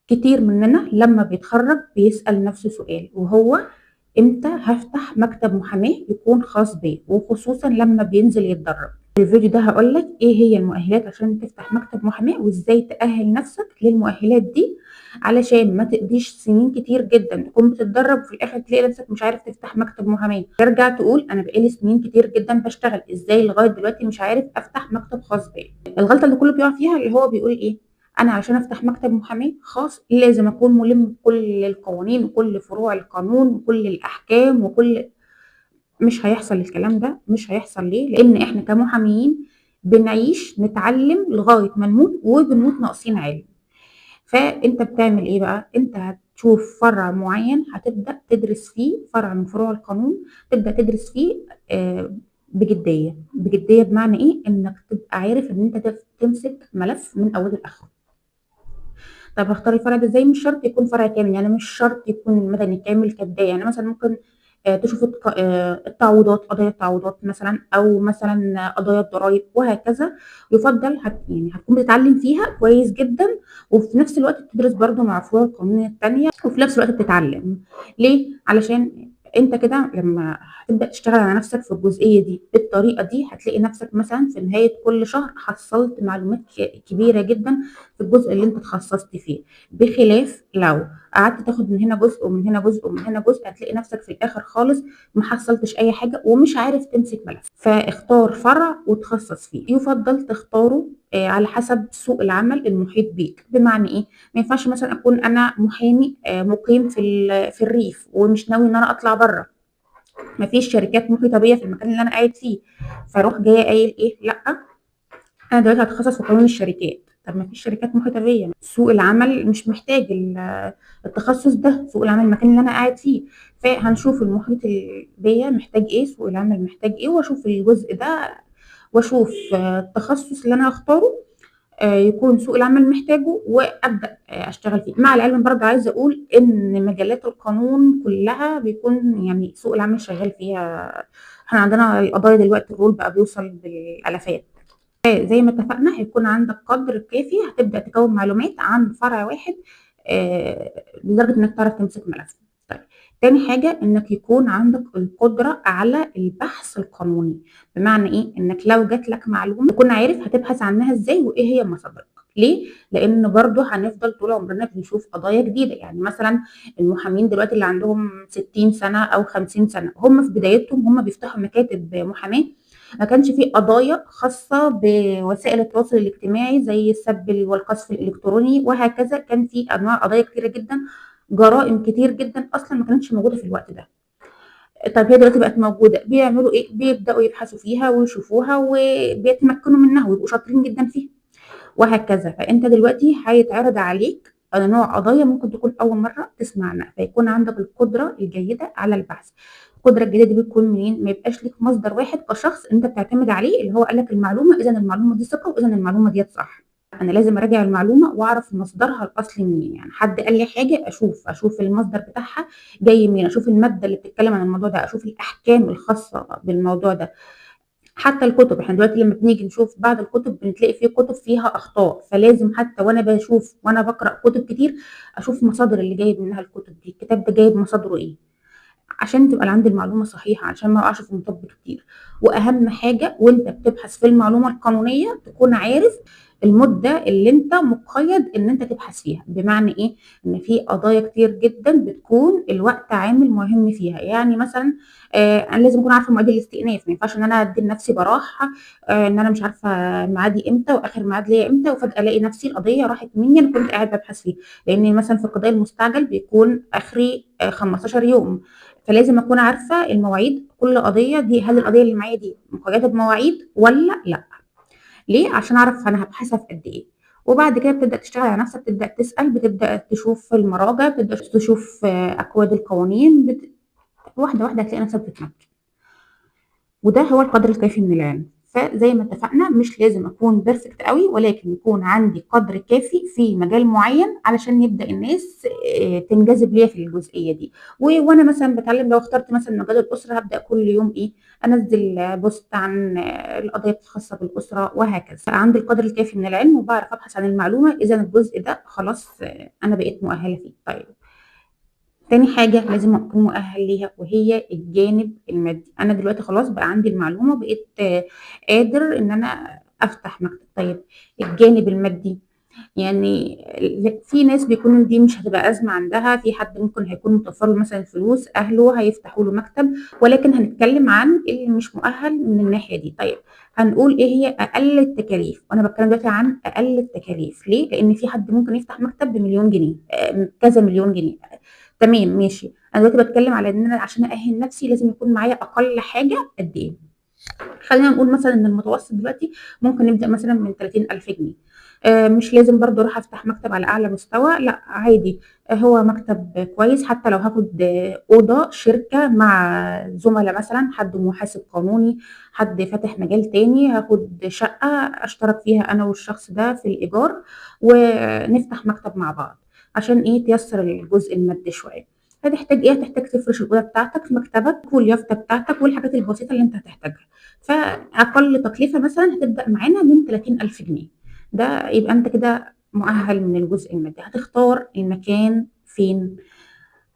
كتير مننا لما بيتخرج بيسأل نفسه سؤال، وهو امتى هفتح مكتب محاماة يكون خاص بيا، وخصوصا لما بينزل يتدرب. في الفيديو ده هقولك ايه هي المؤهلات عشان تفتح مكتب محاماة، وازاي تأهل نفسك للمؤهلات دي علشان ما تقضيش سنين كتير جدا تكون بتتدرب وفي الاخر تلاقي نفسك مش عارف تفتح مكتب محاماة، ترجع تقول انا بقالي سنين كتير جدا بشتغل، ازاي لغاية دلوقتي مش عارف افتح مكتب خاص بيا. الغلطة اللي كله بيقع فيها اللي هو بيقول ايه، انا علشان افتح مكتب محاماه خاص لازم اكون ملم بكل القوانين وكل فروع القانون وكل الاحكام وكل. مش هيحصل الكلام ده، مش هيحصل. ليه؟ لان احنا كمحاميين بنعيش نتعلم لغايه ما نموت، وبنموت ناقصين علم. فانت بتعمل ايه بقى؟ انت هتشوف فرع معين هتبدا تدرس فيه، فرع من فروع القانون تبدا تدرس فيه بجديه. بجديه بمعنى ايه؟ انك تبقى عارف ان انت تمسك ملف من اوله لاخره. طب هختار الفرع ده ازاي؟ مش شرط يكون فرع كامل، يعني مش شرط يكون مدني كامل كبداية. يعني مثلا ممكن تشوف التعويضات، قضايا التعويضات مثلا، او مثلا قضايا الضرائب وهكذا. يفضل يعني هتكون بتتعلم فيها كويس جدا، وفي نفس الوقت بتدرس برضو مع فروع القانون التانية، وفي نفس الوقت بتتعلم. ليه؟ علشان انت كده لما هتبدا تشتغل على نفسك في الجزئيه دي بالطريقه دي، هتلاقي نفسك مثلا في نهايه كل شهر حصلت معلومات كبيره جدا في الجزء اللي انت اتخصصت فيه. بخلاف لو قعدت تاخد من هنا جزء ومن هنا جزء ومن هنا جزء، هتلاقي نفسك في الاخر خالص ما حصلتش اي حاجه ومش عارف تمسك ملف. فاختار فرع وتخصص فيه. يفضل تختاره على حسب سوق العمل المحيط بيك. بمعنى ايه؟ ما ينفعش مثلا اكون انا محامي مقيم في الريف ومش ناوي ان انا اطلع بره، ما فيش شركات محيطه بيا في المكان اللي انا قاعد فيه، فاروح جايه قايل ايه، لا انا دلوقتي هتخصص في قانون الشركات. طب ما فيش شركات محيطه بيا، سوق العمل مش محتاج التخصص ده، سوق العمل المكان اللي انا قاعد فيه. فهنشوف المحيط بيا محتاج ايه، سوق العمل محتاج ايه، واشوف الجزء ده، واشوف التخصص اللي انا هختاره يكون سوق العمل محتاجه، وابدا اشتغل فيه. مع العلم برضه عايزه اقول ان مجالات القانون كلها بيكون يعني سوق العمل شغال فيها. احنا عندنا القضايا دلوقتي الرول بقى بيوصل بالالافات. زي ما اتفقنا هيكون عندك قدر كافي هتبدأ تكون معلومات عن فرع واحد لدرجة انك تعرف تمسك ملف. طيب، تاني حاجة انك يكون عندك القدرة على البحث القانوني. بمعنى ايه؟ انك لو جات لك معلومة تكون عارف هتبحث عنها ازاي وايه هي مصادرك. ليه؟ لان برضه هنفضل طول عمرنا بنشوف قضايا جديدة. يعني مثلا المحامين دلوقتي اللي عندهم 60 سنة او 50 سنة، هم في بدايتهم هم بيفتحوا مكاتب محاماة، ما كانش في قضايا خاصة بوسائل التواصل الاجتماعي زي السب والقذف الإلكتروني وهكذا. كان في أنواع قضايا كتيرة جدا، جرائم كتير جدا أصلا ما كانتش موجودة في الوقت ده. طب هي دلوقتي بقت موجودة، بيعملوا إيه؟ بيبدأوا يبحثوا فيها ويشوفوها وبيتمكنوا منها ويبقوا شاطرين جدا فيها وهكذا. فأنت دلوقتي هيتعرض عليك نوع قضايا ممكن تكون أول مرة تسمع عنها، فيكون عندك القدرة الجيدة على البحث. القدرة الجيدة دي بتكون منين؟ ما يبقاش ليك مصدر واحد كشخص أنت بتعتمد عليه اللي هو قال لك المعلومة إذا المعلومة دي ثقة وإذا المعلومة دي صح. أنا لازم أراجع المعلومة وأعرف مصدرها الأصلي منين. يعني حد قال لي حاجة، أشوف المصدر بتاعها جاي منين، أشوف المادة اللي بتتكلم عن الموضوع ده، أشوف الأحكام الخاصة بالموضوع ده. حتى الكتب، احنا دلوقتي لما بنيجي نشوف بعض الكتب بنلاقي فيه كتب فيها اخطاء، فلازم حتى وانا بشوف وانا بقرا كتب كتير اشوف مصادر اللي جايب منها الكتب دي، الكتاب ده جايب مصادره ايه، عشان تبقى عندي المعلومه صحيحه، عشان ما اقعش في مطب كتير. واهم حاجه وانت بتبحث في المعلومه القانونيه تكون عارف المده اللي انت مقيد ان انت تبحث فيها. بمعنى ايه؟ ان في قضايا كتير جدا بتكون الوقت عامل مهم فيها. يعني مثلا انا لازم اكون عارفه مواعيد الاستئناف، ما ينفعش ان انا ادي لنفسي براح ان انا مش عارفه ميعادي امتى واخر ميعاد ليا امتى، وفجاه الاقي نفسي القضيه راحت مني انا كنت قاعد ببحث فيها. لان مثلا في القضايا المستعجل بيكون اخري 15 يوم، فلازم اكون عارفه المواعيد كل قضيه دي، هل القضيه اللي معايا دي مقيده بمواعيد ولا لا. ليه؟ عشان اعرف انا هبحثها في قد ايه. وبعد كده بتبدا تشتغل على نفسك، تبدا تسال، بتبدا تشوف المراجع، بتبدا تشوف اكواد القوانين، واحده واحده هتلاقي نفسك بتتمكن. وده هو القدر الكافي من العلم. فزي ما اتفقنا مش لازم اكون بيرفكت قوي، ولكن يكون عندي قدر كافي في مجال معين علشان يبدا الناس تنجذب ليا في الجزئيه دي. وانا مثلا بتعلم، لو اخترت مثلا مجال الاسره هبدا كل يوم انزل بوست عن القضايا الخاصه بالاسره، وهكذا. عندي القدر الكافي من العلم وبعرف ابحث عن المعلومه، اذا الجزء ده خلاص انا بقيت مؤهله فيه. طيب، تاني حاجة لازم أكون مؤهل ليها وهي الجانب المادي. أنا دلوقتي خلاص بقى عندي المعلومة، بقيت قادر إن أنا أفتح مكتب. طيب، الجانب المادي يعني في ناس بيكون دي مش هتبقى أزمة عندها، في حد ممكن هيكون متوفر له مثلا فلوس، أهله هيفتحوا له مكتب، ولكن هنتكلم عن اللي مش مؤهل من الناحية دي. طيب، هنقول إيه هي أقل التكاليف، وأنا بتكلم دلوقتي عن أقل التكاليف. ليه؟ لأن في حد ممكن يفتح مكتب بمليون جنيه، كذا مليون جنيه. تمام، ماشي. أنا دلوقتي بتكلم على إن أنا عشان أأهل نفسي لازم يكون معايا أقل حاجة قد إيه؟ خلينا نقول مثلا ان المتوسط دلوقتي ممكن نبدا مثلا من 30,000 جنيه. مش لازم برضو اروح افتح مكتب على اعلى مستوى، لا عادي. هو مكتب كويس، حتى لو هاخد اوضه شركه مع زملاء، مثلا حد محاسب قانوني، حد فاتح مجال تاني، هاخد شقه اشترك فيها انا والشخص ده في الايجار، ونفتح مكتب مع بعض عشان تيسر الجزء المادي شويه. هتحتاج هتحتاج تفرش الاوضه بتاعتك، مكتبك واليافطه بتاعتك والحاجات البسيطه اللي انت هتحتاجها. فأقل تكلفة مثلا هتبدأ معانا من 30,000 جنيه. ده يبقى أنت كده مؤهل من الجزء المادي. هتختار المكان فين؟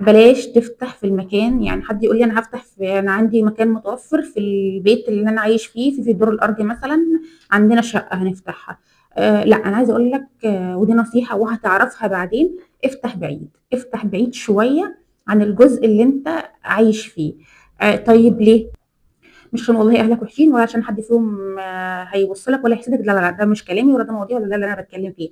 بلاش تفتح في المكان، يعني حد يقول لي أنا هفتح أنا عندي مكان متوفر في البيت اللي أنا عايش فيه في الدور الأرضي مثلا، عندنا شقة هنفتحها. لا، أنا عايزة أقول لك ودي نصيحة وهتعرفها بعدين، افتح بعيد، افتح بعيد شوية عن الجزء اللي أنت عايش فيه. طيب ليه؟ مش عشان والله اهلك وحشين، ولا عشان حد فيهم هيبص لك ولا يحسدك، لا لا لا، ده مش كلامي ولا ده مواضيع ولا ده اللي انا بتكلم فيه.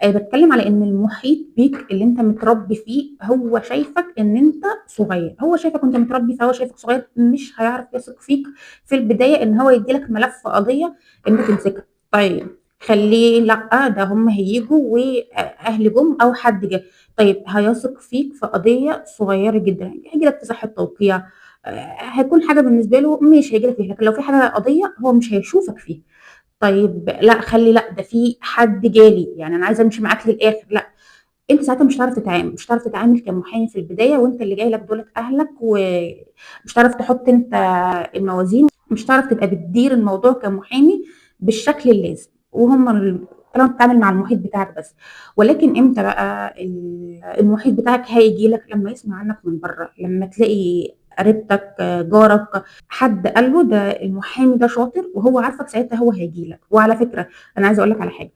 بتكلم على ان المحيط بيك اللي انت متربي فيه هو شايفك ان انت صغير، هو شايفك وانت متربي، فهو شايفك صغير، مش هيعرف يثق فيك في البدايه ان هو يديلك ملف قضيه ان تمسكها. طيب، خليه لا، ده هم هيجوا واهل جم او حد جه. طيب، هيثق فيك في قضيه صغيره جدا، هيجي لك في صحه توقيع، هيكون حاجه بالنسبه له مش هيجي لك فيها، لكن لو في حاجه قضيه هو مش هيشوفك فيها. طيب، لا خلي، لا ده في حد جالي، يعني انا عايزه امشي معاك للاخر، لا. انت ساعتها مش هتعرف تتعامل كمحامي في البدايه، وانت اللي جاي لك دولت اهلك، ومش هتعرف تحط انت الموازين، مش هتعرف تبقى بتدير الموضوع كمحامي بالشكل اللازم، طالما بتتعامل مع المحيط بتاعك بس. ولكن امتى بقى المحيط بتاعك هيجي لك؟ لما يسمع عنك من بره، لما تلاقي قريبتك، جارك، حد قال له ده المحامي ده شاطر وهو عارفك، ساعتها هو هيجي لك. وعلى فكره، انا عايزه اقول لك على حاجه،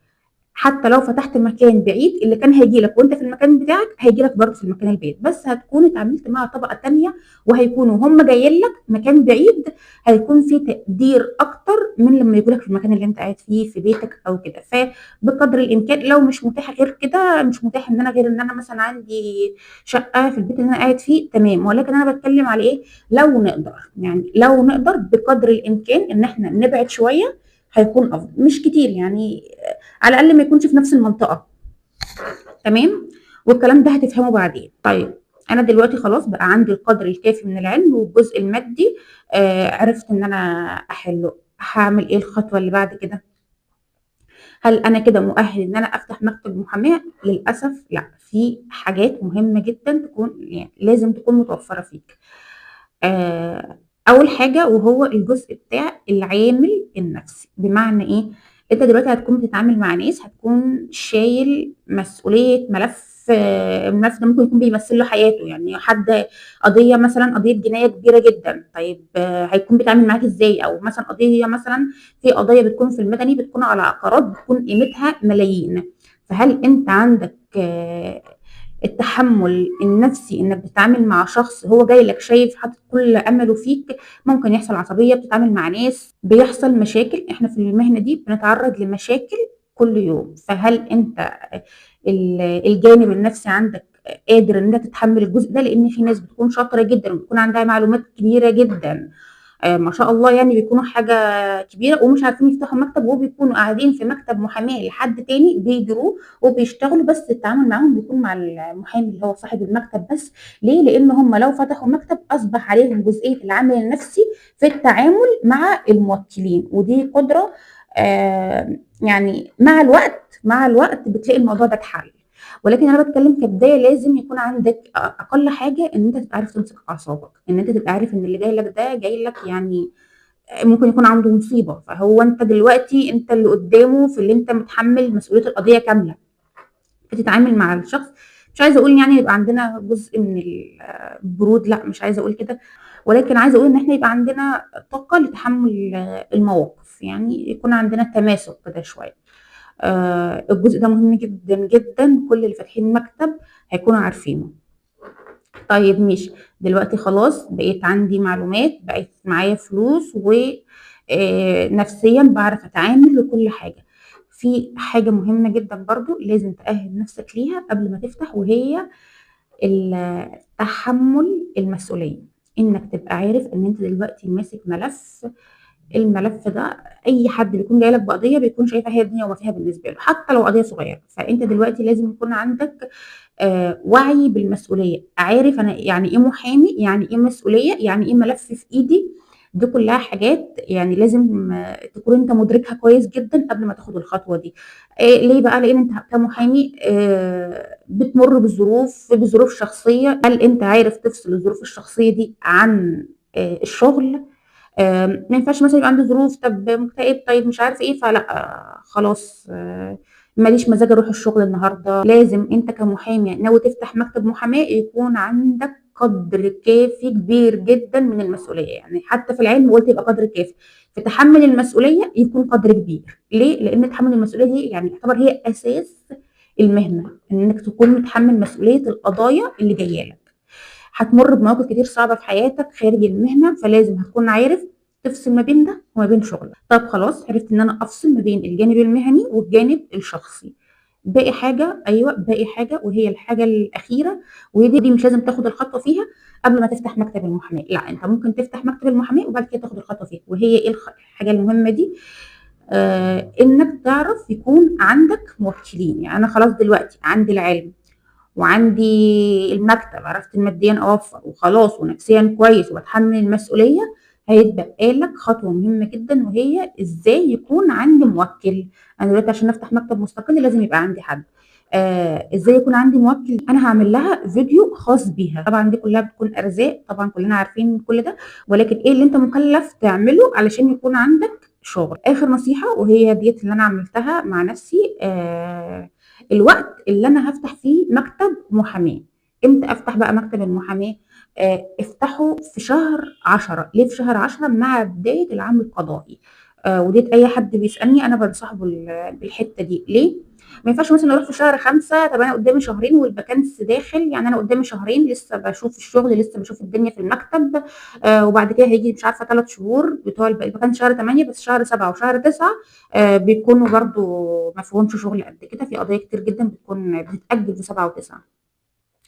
حتى لو فتحت مكان بعيد، اللي كان هيجي لك وانت في المكان بتاعك هيجي لك برضه في المكان البعيد، بس هتكون اتعاملت مع طبقه تانية، وهيكونوا هم جايين لك مكان بعيد، هيكون في تقدير اكتر من لما يجوا لك في المكان اللي انت قاعد فيه في بيتك او كده. فبقدر الامكان، لو مش متاح غير كده، مش متاح ان انا غير ان انا مثلا عندي شقه في البيت اللي انا قاعد فيه، تمام. ولكن انا بتكلم على ايه؟ لو نقدر، يعني لو نقدر بقدر الامكان ان احنا نبعد شويه، هيكون افضل. مش كتير يعني، على الاقل ما يكونش في نفس المنطقه. تمام، والكلام ده هتفهمه بعدين. طيب، انا دلوقتي خلاص بقى عندي القدر الكافي من العلم والجزء المادي، عرفت ان انا احله. هعمل ايه الخطوه اللي بعد كده؟ هل انا كده مؤهل ان انا افتح مكتب محاماه؟ للاسف لا، في حاجات مهمه جدا تكون يعني لازم تكون متوفره فيك. اول حاجه وهو الجزء بتاع العامل النفسي. بمعنى ايه؟ انت دلوقتي هتكون بتتعامل مع ناس، هتكون شايل مسؤوليه ملف، الملف ده ممكن يكون بيمثل له حياته، يعني حد قضيه مثلا، قضيه جنايه كبيره جدا. طيب، هيكون بيتعامل معاك ازاي؟ او مثلا قضيه، مثلا في قضايا بتكون في المدني بتكون على عقارات بتكون قيمتها ملايين. فهل انت عندك التحمل النفسي انك بتتعامل مع شخص هو جاي لك شايف حاطط كل امله فيك؟ ممكن يحصل عصبيه، بتتعامل مع ناس بيحصل مشاكل، احنا في المهنه دي بنتعرض لمشاكل كل يوم. فهل انت الجانب النفسي عندك قادر ان انت تتحمل الجزء ده؟ لان في ناس بتكون شاطره جدا وبتكون عندها معلومات كبيره جدا، ما شاء الله يعني بيكونوا حاجة كبيرة ومش عارفين يفتحوا مكتب، وبيكونوا قاعدين في مكتب محاماة لحد تاني بيديروه وبيشتغلوا، بس التعامل معاهم بيكون مع المحامي اللي هو صاحب المكتب بس. ليه؟ لأن هم لو فتحوا مكتب أصبح عليهم جزئية العامل النفسي في التعامل مع الموكلين، ودي قدرة يعني مع الوقت بتلاقي الموضوع ده اتحل. ولكن انا بتكلم كبدايه لازم يكون عندك اقل حاجه ان انت تبقى عارف تمسك اعصابك، ان انت تبقى عارف ان اللي جاي لك ده جاي لك يعني ممكن يكون عنده مصيبه، فهو انت دلوقتي انت اللي قدامه في اللي انت متحمل مسؤوليه القضيه كامله، بتتعامل مع الشخص. مش عايزه اقول يعني يبقى عندنا جزء من البرود، لا مش عايزه اقول كده، ولكن عايزه اقول ان احنا يبقى عندنا طاقه لتحمل المواقف، يعني يكون عندنا تماسك كده شويه. الجزء ده مهم جدا جدا، كل اللي فاتحين مكتب هيكونوا عارفينه. طيب ماشي، دلوقتي خلاص بقيت عندي معلومات، بقيت معايا فلوس ونفسيا بعرف اتعامل وكل حاجة. في حاجة مهمة جدا برضو لازم تأهل نفسك ليها قبل ما تفتح، وهي تحمل المسؤولية. انك تبقى عارف ان انت دلوقتي ماسك ملف، الملف ده اي حد بيكون جاي لك بقضيه بيكون شايفها هي الدنيا وما فيها بالنسبه له، حتى لو قضيه صغيره. فانت دلوقتي لازم يكون عندك وعي بالمسؤوليه، عارف انا يعني ايه محامي، يعني ايه مسؤوليه، يعني ايه ملف في ايدي. دي كلها حاجات يعني لازم تكون انت مدركها كويس جدا قبل ما تاخد الخطوه دي. ليه بقى؟ لان انت كمحامي بتمر بظروف شخصيه. هل انت عارف تفصل الظروف الشخصيه دي عن الشغل؟ ما ينفعش مثلا يبقى عنده ظروف، طب مكتئب، طيب مش عارف ايه، فلا خلاص ماليش مزاج اروح الشغل النهارده. لازم انت كمحامي ناوي تفتح مكتب محاماه يكون عندك قدر كافي كبير جدا من المسؤوليه، يعني حتى في العلم قلت يبقى قدر كافي، في تحمل المسؤوليه يكون قدر كبير. ليه؟ لان تحمل المسؤوليه دي يعني يعتبر هي اساس المهنه، انك تكون متحمل مسؤوليه القضايا اللي جايه لك. هتمر بمواقف كتير صعبة في حياتك خارج المهنة، فلازم هتكون عارف تفصل ما بين ده وما بين شغلك. طب خلاص عرفت ان انا افصل ما بين الجانب المهني والجانب الشخصي. باقي حاجة، ايوه باقي حاجة، وهي الحاجة الأخيرة، ودي مش لازم تاخد الخطوة فيها قبل ما تفتح مكتب المحاماة، لا انت ممكن تفتح مكتب المحاماة وبعد كده تاخد الخطوة فيها. وهي ايه الحاجة المهمة دي؟ انك تعرف يكون عندك موكلين. يعني انا خلاص دلوقتي عندي العلم وعندي المكتب، عرفت ماديا اوفر وخلاص ونفسيا كويس وبتحمل المسؤوليه، هيتبقى لك خطوه مهمه جدا، وهي ازاي يكون عندي موكل. انا دلوقتي عشان افتح مكتب مستقل لازم يبقى عندي حد. ازاي يكون عندي موكل؟ انا هعمل لها فيديو خاص بيها. طبعا دي كلها بتكون ارزاق، طبعا كلنا عارفين كل ده، ولكن ايه اللي انت مكلف تعمله علشان يكون عندك شغل؟ اخر نصيحه وهي ديت اللي انا عملتها مع نفسي، الوقت اللي انا هفتح فيه مكتب محاماه. امتى افتح بقى مكتب المحاماه؟ افتحه في شهر 10. ليه في شهر 10؟ مع بدايه العام القضائي. وديت اي حد بيسالني انا بنصحه بالحته دي. ليه؟ ما ينفعش مثلا اروح في شهر 5، طب انا قدامي شهرين والفاكانس داخل، يعني انا قدامي شهرين لسه بشوف الشغل، لسه بشوف الدنيا في المكتب، وبعد كده هيجي مش عارفه 3 شهور بتوع الفاكانس شهر 8، بس شهر 7 وشهر 9 بيكونوا برضو ما فيهمش شغل قد كده، في قضايا كتير جدا بتكون بتتأجل في 7 و9.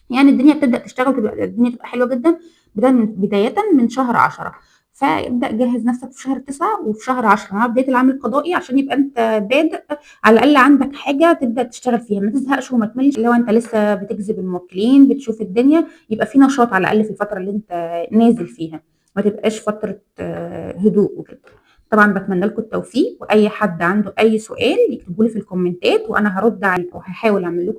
يعني الدنيا بتبدأ تشتغل، تبقى الدنيا تبقى حلوة جدا بداية من شهر 10. فابدأ جهز نفسك في شهر 9 وفي شهر 10 مع بداية العام القضائي، عشان يبقى انت بادئ على الأقل عندك حاجة تبدأ تشتغل فيها، ما تزهقش وما تملش. لو انت لسه بتجذب الموكلين بتشوف الدنيا، يبقى في نشاط على الأقل في الفترة اللي انت نازل فيها، ما تبقاش فترة هدوء وكده. طبعا بتمنى لكم التوفيق، واي حد عنده اي سؤال يكتبوا لي في الكومنتات وانا هرد عليه وهحاول اعمل لكم